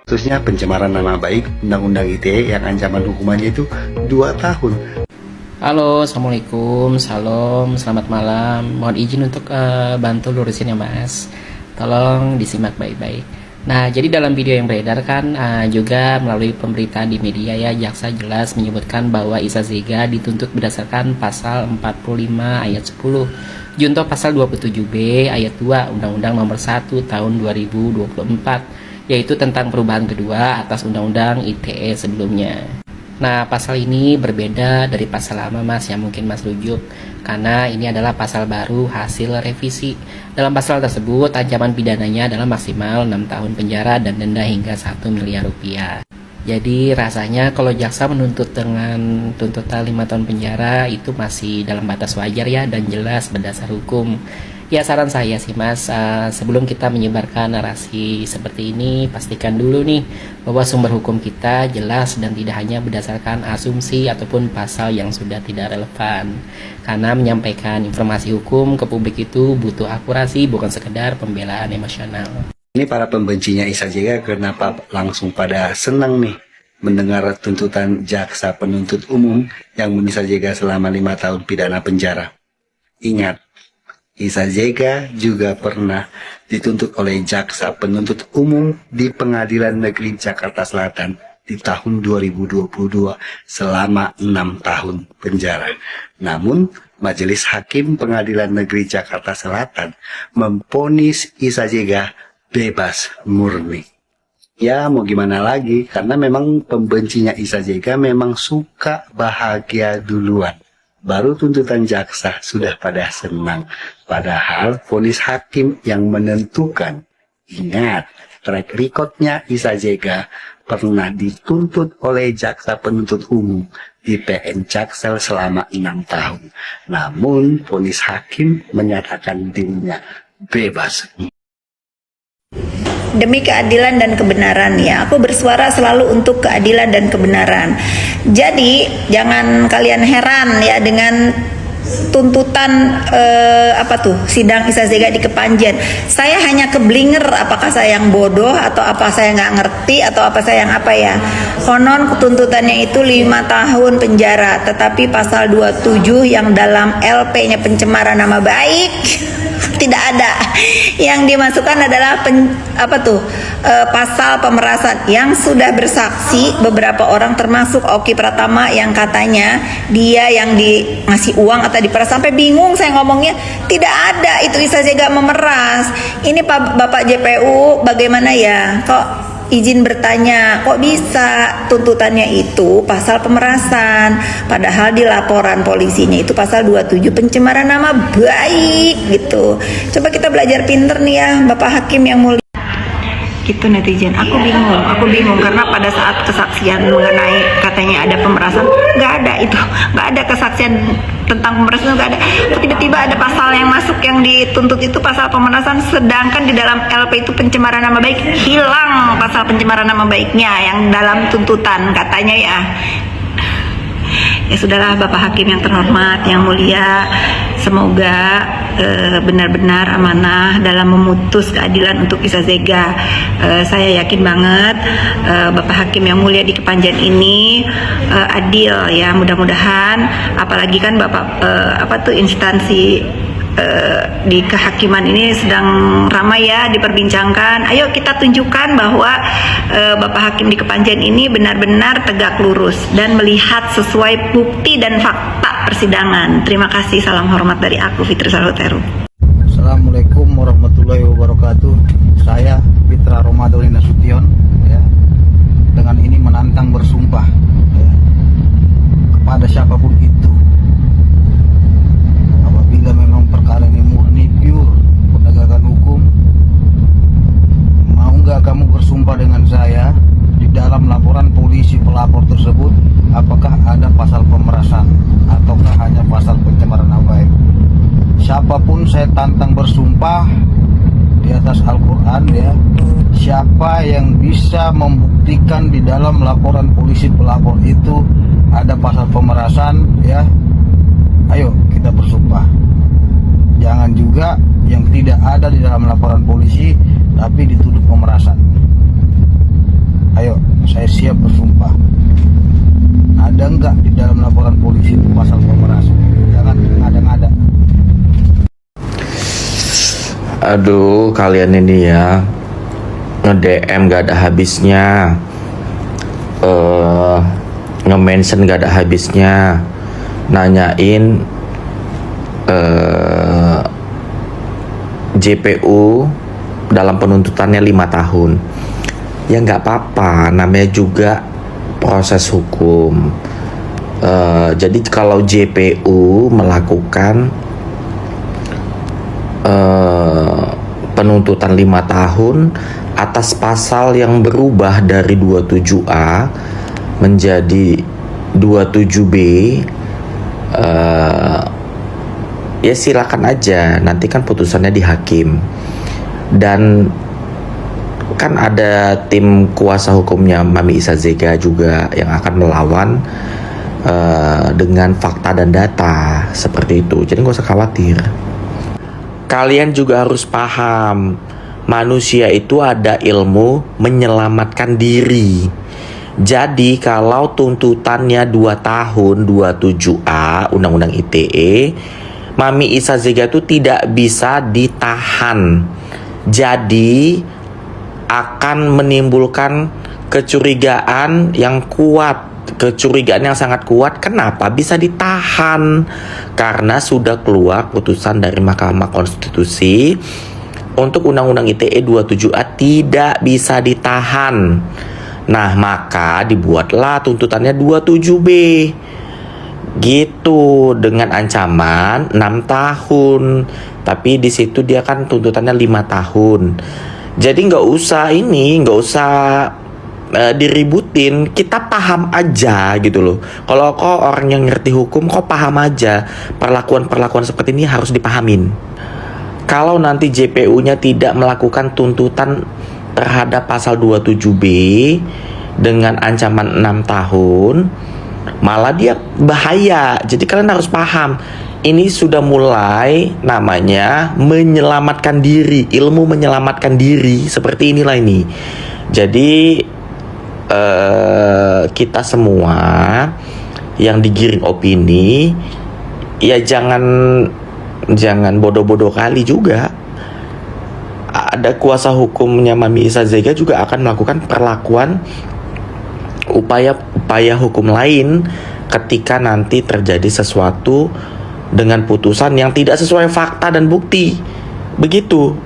Khususnya pencemaran nama baik Undang-Undang ITE yang ancaman hukumannya itu 2 tahun. Halo, assalamualaikum, salam, selamat malam. Mohon izin untuk bantu lurusin ya mas. Tolong disimak baik-baik. Nah, jadi dalam video yang beredar kan juga melalui pemberitaan di media ya, jaksa jelas menyebutkan bahwa Isa Zega dituntut berdasarkan pasal 45 ayat 10 junto pasal 27B ayat 2 Undang-Undang Nomor 1 Tahun 2024, yaitu tentang perubahan kedua atas Undang-Undang ITE sebelumnya. Nah, pasal ini berbeda dari pasal lama mas yang mungkin mas rujuk, karena ini adalah pasal baru hasil revisi. Dalam pasal tersebut, ancaman pidananya adalah maksimal 6 tahun penjara dan denda hingga 1 miliar rupiah. Jadi rasanya kalau jaksa menuntut dengan tuntutan 5 tahun penjara itu masih dalam batas wajar ya, dan jelas berdasar hukum. Ya, saran saya sih mas, sebelum kita menyebarkan narasi seperti ini, pastikan dulu nih bahwa sumber hukum kita jelas dan tidak hanya berdasarkan asumsi ataupun pasal yang sudah tidak relevan. Karena menyampaikan informasi hukum ke publik itu butuh akurasi, bukan sekedar pembelaan emosional. Ini para pembencinya Isa Zega kenapa langsung pada senang nih mendengar tuntutan jaksa penuntut umum yang Isa Zega selama 5 tahun pidana penjara. Ingat, Isa Zega juga pernah dituntut oleh jaksa penuntut umum di Pengadilan Negeri Jakarta Selatan di tahun 2022 selama 6 tahun penjara. Namun, Majelis Hakim Pengadilan Negeri Jakarta Selatan memvonis Isa Zega bebas murni. Ya, mau gimana lagi, karena memang pembencinya Isa Zega memang suka bahagia duluan. Baru tuntutan jaksa sudah pada senang. Padahal vonis hakim yang menentukan. Ingat, track recordnya Isa Zega pernah dituntut oleh jaksa penuntut umum di PN Jaksel selama 6 tahun. Namun, vonis hakim menyatakan dirinya bebas. Demi keadilan dan kebenaran ya, aku bersuara selalu untuk keadilan dan kebenaran. Jadi jangan kalian heran ya dengan tuntutan sidang Isa Zega di Kepanjen. Saya hanya keblinger, apakah saya yang bodoh atau apa saya nggak ngerti atau apa saya yang apa ya. Konon tuntutannya itu 5 tahun penjara, tetapi pasal 27 yang dalam LP-nya pencemaran nama baik tidak ada. Yang dimasukkan adalah pasal pemerasan yang sudah bersaksi beberapa orang termasuk Oki Pratama yang katanya dia yang ngasih uang atau diperas. Sampai bingung saya ngomongnya, tidak ada itu Isa Zega memeras. Ini Bapak JPU bagaimana ya, kok izin bertanya, kok bisa tuntutannya itu pasal pemerasan, padahal di laporan polisinya itu pasal 27 pencemaran nama baik gitu. Coba kita belajar pinter nih ya Bapak Hakim yang mulia. Gitu netizen, aku bingung karena pada saat kesaksian mengenai katanya ada pemerasan, nggak ada kesaksian tentang pemerasan, nggak ada. Tiba-tiba ada pasal yang masuk yang dituntut itu pasal pemerasan, sedangkan di dalam LP itu pencemaran nama baik, hilang pasal pencemaran nama baiknya yang dalam tuntutan katanya ya. Ya sudahlah Bapak Hakim yang terhormat, yang mulia, semoga benar-benar amanah dalam memutus keadilan untuk Isa Zega. Saya yakin banget Bapak Hakim yang mulia di Kepanjen ini adil ya, mudah-mudahan. Apalagi kan Bapak instansi di kehakiman ini sedang ramai ya diperbincangkan. Ayo kita tunjukkan bahwa Bapak Hakim di Kepanjen ini benar-benar tegak lurus dan melihat sesuai bukti dan fakta persidangan. Terima kasih, salam hormat dari aku Fitri Saluteru. Assalamualaikum warahmatullahi wabarakatuh. Saya Fitra Romadholi Nasution ya, dengan ini menantang bersumpah ya, kepada siapapun itu, apabila memang perkara ini murni pure penegakan hukum, mau nggak kamu bersumpah dengan saya di dalam laporan polisi pelapor tersebut, apakah ada pasal pemerasan ataukah hanya pasal pencemaran nama baik? Siapapun saya tantang bersumpah di atas Al-Quran ya, siapa yang bisa membuktikan di dalam laporan polisi pelapor itu ada pasal pemerasan ya, ayo kita bersumpah. Jangan juga yang tidak ada di dalam laporan polisi tapi dituduh pemerasan. Ayo, saya siap bersumpah. Ada enggak di dalam laporan polisi itu pasal pemerasan? Jangan ngada-ngada. Aduh, kalian ini ya nge-DM gak ada habisnya, nge-mention gak ada habisnya, nanyain JPU dalam penuntutannya 5 tahun. Ya nggak apa-apa, namanya juga proses hukum. Jadi kalau JPU melakukan penuntutan 5 tahun atas pasal yang berubah dari 27A menjadi 27B, ya silakan aja, nanti kan putusannya di hakim. Dan kan ada tim kuasa hukumnya Mami Isa Zega juga yang akan melawan dengan fakta dan data seperti itu. Jadi gak usah khawatir. Kalian juga harus paham, manusia itu ada ilmu menyelamatkan diri. Jadi kalau tuntutannya 2 tahun 27A Undang-Undang ITE, Mami Isa Zega itu tidak bisa ditahan. Jadi akan menimbulkan kecurigaan yang kuat, kecurigaan yang sangat kuat. Kenapa bisa ditahan? Karena sudah keluar putusan dari Mahkamah Konstitusi untuk Undang-Undang ITE 27A tidak bisa ditahan. Nah, maka dibuatlah tuntutannya 27B gitu, dengan ancaman 6 tahun. Tapi di situ dia kan tuntutannya 5 tahun. Jadi nggak usah diributin, kita paham aja gitu loh. Kalau kok orang yang ngerti hukum, kok paham aja perlakuan seperti ini harus dipahamin. Kalau nanti JPU-nya tidak melakukan tuntutan terhadap pasal 27B dengan ancaman 6 tahun, malah dia bahaya. Jadi kalian harus paham, ini sudah mulai namanya menyelamatkan diri, ilmu menyelamatkan diri seperti inilah ini. Jadi kita semua yang digiring opini ya jangan bodoh-bodoh kali juga. Ada kuasa hukumnya Mami Isa Zega juga akan melakukan perlakuan upaya hukum lain ketika nanti terjadi sesuatu dengan putusan yang tidak sesuai fakta dan bukti. Begitu.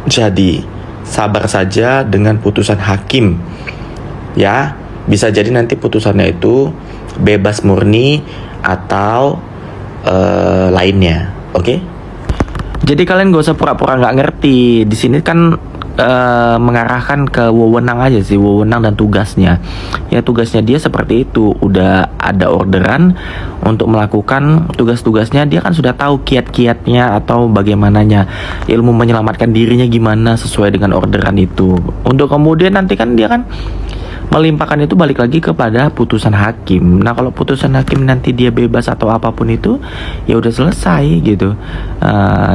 Jadi sabar saja dengan putusan hakim. Ya, bisa jadi nanti putusannya itu bebas murni atau lainnya. Oke? Jadi kalian gak usah pura-pura nggak ngerti. Di sini kan mengarahkan ke wewenang aja sih, wewenang dan tugasnya. Ya tugasnya dia seperti itu, udah ada orderan untuk melakukan tugas-tugasnya. Dia kan sudah tahu kiat-kiatnya atau bagaimananya, ilmu menyelamatkan dirinya gimana sesuai dengan orderan itu. Untuk kemudian nanti kan dia kan melimpahkan itu balik lagi kepada putusan hakim. Nah kalau putusan hakim nanti dia bebas atau apapun itu, ya udah selesai gitu.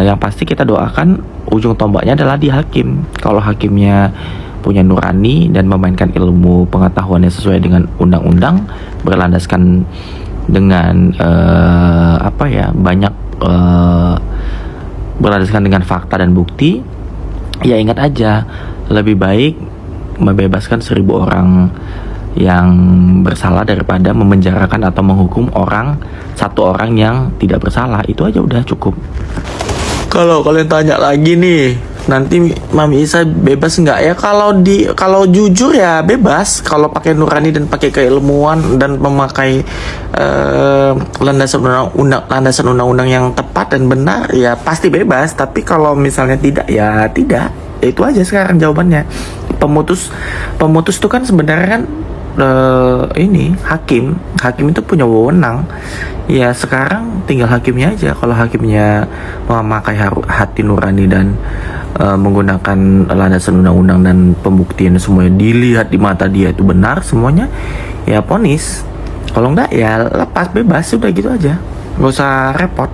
Yang pasti kita doakan ujung tombaknya adalah di hakim. Kalau hakimnya punya nurani dan memainkan ilmu pengetahuannya sesuai dengan undang-undang, berlandaskan dengan berlandaskan dengan fakta dan bukti, ya ingat aja, lebih baik membebaskan 1000 orang yang bersalah daripada memenjarakan atau menghukum satu orang yang tidak bersalah. Itu aja udah cukup. Kalau kalian tanya lagi nih, nanti Mami Isa bebas nggak ya? Kalau jujur ya bebas. Kalau pakai nurani dan pakai keilmuan dan memakai landasan undang-undang yang tepat dan benar, ya pasti bebas. Tapi kalau misalnya tidak, ya tidak. Itu aja sekarang jawabannya. Pemutus itu kan sebenarnya kan hakim itu punya wewenang. Ya sekarang tinggal hakimnya aja. Kalau hakimnya memakai hati nurani dan menggunakan landasan undang-undang dan pembuktian semuanya dilihat di mata dia itu benar semuanya, ya vonis. Kalau enggak ya lepas, bebas, udah gitu aja, nggak usah repot.